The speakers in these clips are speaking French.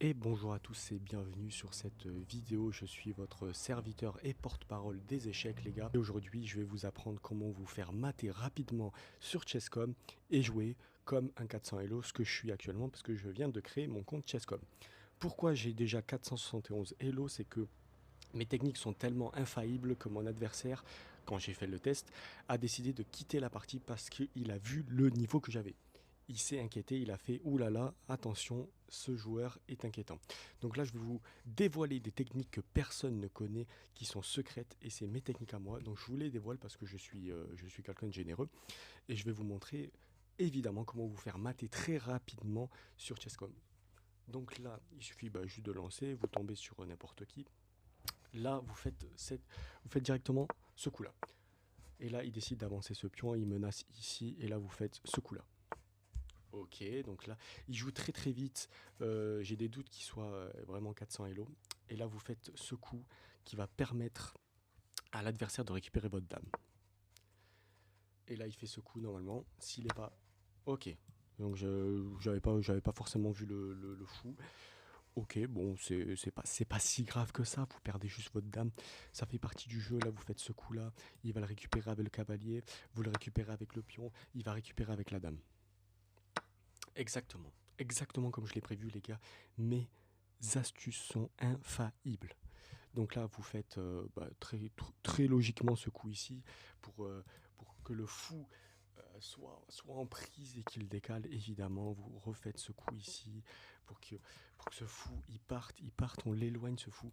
Et bonjour à tous et bienvenue sur cette vidéo. Je suis votre serviteur et porte-parole des échecs, les gars. Et aujourd'hui, je vais vous apprendre comment vous faire mater rapidement sur Chesscom et jouer comme un 400 Elo, ce que je suis actuellement parce que je viens de créer mon compte Chesscom. Pourquoi j'ai déjà 471 Elo? C'est que mes techniques sont tellement infaillibles que mon adversaire, quand j'ai fait le test, a décidé de quitter la partie parce qu'il a vu le niveau que j'avais. Il s'est inquiété, il a fait oulala, attention, ce joueur est inquiétant. Donc là, je vais vous dévoiler des techniques que personne ne connaît, qui sont secrètes, et c'est mes techniques à moi. Donc je vous les dévoile parce que je suis quelqu'un de généreux, et je vais vous montrer évidemment comment vous faire mater très rapidement sur Chesscom. Donc là, il suffit juste de lancer, vous tombez sur n'importe qui. Là, vous faites directement ce coup-là. Et là, il décide d'avancer ce pion, il menace ici, et là, vous faites ce coup-là. Ok, donc là, il joue très très vite. J'ai des doutes qu'il soit vraiment 400 Elo. Et là, vous faites ce coup qui va permettre à l'adversaire de récupérer votre dame. Et là, il fait ce coup normalement. S'il n'est pas... Ok. Donc, j'avais pas forcément vu le fou. Ok, bon, c'est pas si grave que ça. Vous perdez juste votre dame. Ça fait partie du jeu. Là, vous faites ce coup-là. Il va le récupérer avec le cavalier. Vous le récupérez avec le pion. Il va récupérer avec la dame. Exactement. Exactement comme je l'ai prévu, les gars. Mes astuces sont infaillibles. Donc là, vous faites très logiquement ce coup ici pour que le fou soit en prise et qu'il décale. Évidemment, vous refaites ce coup ici pour que ce fou il parte, on l'éloigne ce fou.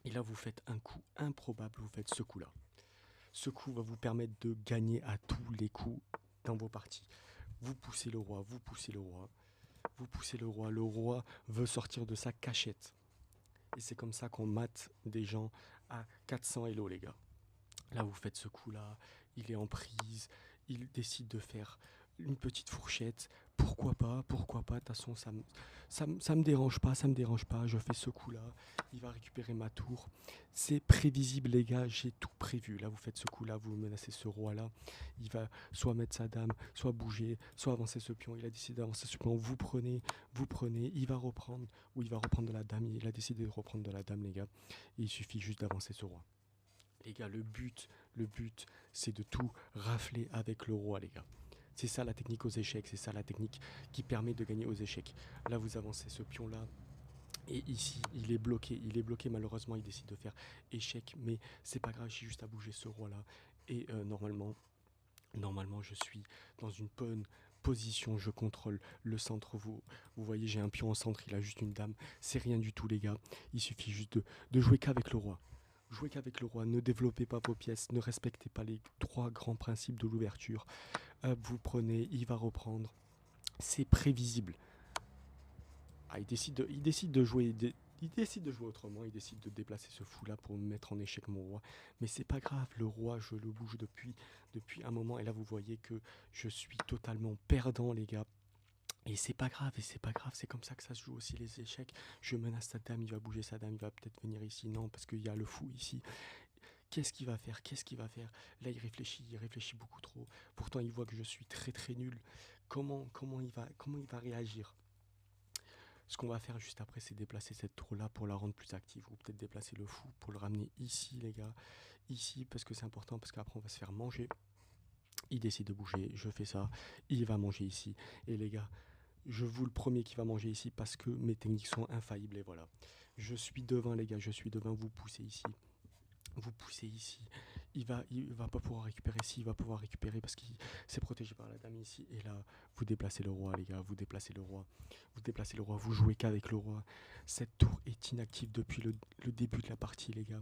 Et là, vous faites un coup improbable, vous faites ce coup-là. Ce coup va vous permettre de gagner à tous les coups dans vos parties. Vous poussez le roi, vous poussez le roi. Vous poussez le roi veut sortir de sa cachette. Et c'est comme ça qu'on mate des gens à 400 Elo, les gars. Là, vous faites ce coup-là, il est en prise, il décide de faire une petite fourchette. Pourquoi pas, de toute façon, ça me dérange pas, je fais ce coup-là, il va récupérer ma tour. C'est prévisible, les gars, j'ai tout prévu. Là, vous faites ce coup-là, vous menacez ce roi-là, il va soit mettre sa dame, soit bouger, soit avancer ce pion. Il a décidé d'avancer ce pion, vous prenez, il va reprendre, ou il va reprendre de la dame, il a décidé de reprendre de la dame, les gars. Et il suffit juste d'avancer ce roi. Les gars, le but, c'est de tout rafler avec le roi, les gars. C'est ça la technique aux échecs, c'est ça la technique qui permet de gagner aux échecs. Là, vous avancez ce pion-là, et ici, il est bloqué malheureusement, il décide de faire échec, mais c'est pas grave, j'ai juste à bouger ce roi-là. Et normalement, je suis dans une bonne position, je contrôle le centre. Vous voyez, j'ai un pion au centre, il a juste une dame, c'est rien du tout, les gars. Il suffit juste de jouer qu'avec le roi. Jouez qu'avec le roi, ne développez pas vos pièces, ne respectez pas les trois grands principes de l'ouverture. Vous prenez, il va reprendre. C'est prévisible. Ah, il décide de jouer autrement, il décide de déplacer ce fou là pour me mettre en échec mon roi. Mais c'est pas grave, le roi, je le bouge depuis un moment. Et là, vous voyez que je suis totalement perdant, les gars. Et c'est pas grave, c'est comme ça que ça se joue aussi les échecs. Je menace sa dame, il va bouger sa dame, il va peut-être venir ici. Non, parce qu'il y a le fou ici. Qu'est-ce qu'il va faire? Qu'est-ce qu'il va faire? Là, il réfléchit beaucoup trop. Pourtant, il voit que je suis très très nul. Comment il va réagir? Ce qu'on va faire juste après, c'est déplacer cette tour-là pour la rendre plus active. Ou peut-être déplacer le fou pour le ramener ici, les gars. Ici, parce que c'est important, parce qu'après, on va se faire manger. Il décide de bouger, je fais ça. Il va manger ici. Et les gars, je vous le premier qui va manger ici parce que mes techniques sont infaillibles. Et voilà. Je suis devant, les gars, je suis devant. Vous poussez ici. Vous poussez ici, il va pas pouvoir récupérer ici, il va pouvoir récupérer parce qu'il s'est protégé par la dame ici. Et là, vous déplacez le roi, les gars, vous déplacez le roi, vous déplacez le roi, vous jouez qu'avec le roi. Cette tour est inactive depuis le début de la partie, les gars.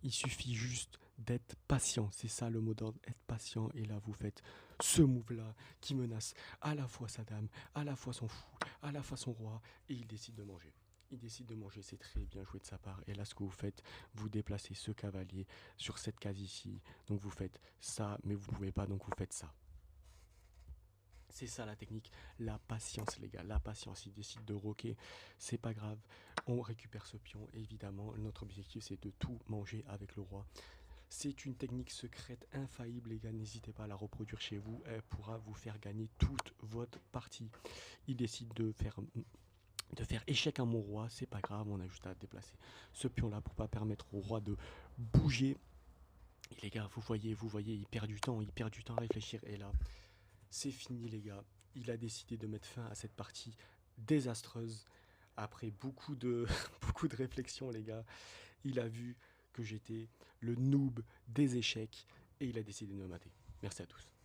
Il suffit juste d'être patient, c'est ça le mot d'ordre, être patient. Et là, vous faites ce move-là qui menace à la fois sa dame, à la fois son fou, à la fois son roi, et il décide de manger. Il décide de manger, c'est très bien joué de sa part. Et là, ce que vous faites, vous déplacez ce cavalier sur cette case ici. Donc vous faites ça, mais vous pouvez pas, donc vous faites ça. C'est ça la technique, la patience, les gars, la patience. Il décide de roquer, c'est pas grave. On récupère ce pion, évidemment. Notre objectif, c'est de tout manger avec le roi. C'est une technique secrète infaillible, les gars. N'hésitez pas à la reproduire chez vous. Elle pourra vous faire gagner toute votre partie. Il décide de faire échec à mon roi. C'est pas grave, on a juste à déplacer ce pion-là pour pas permettre au roi de bouger. Et les gars, vous voyez, il perd du temps à réfléchir. Et là, c'est fini les gars. Il a décidé de mettre fin à cette partie désastreuse. Après beaucoup de, beaucoup de réflexion les gars, il a vu que j'étais le noob des échecs et il a décidé de me mater. Merci à tous.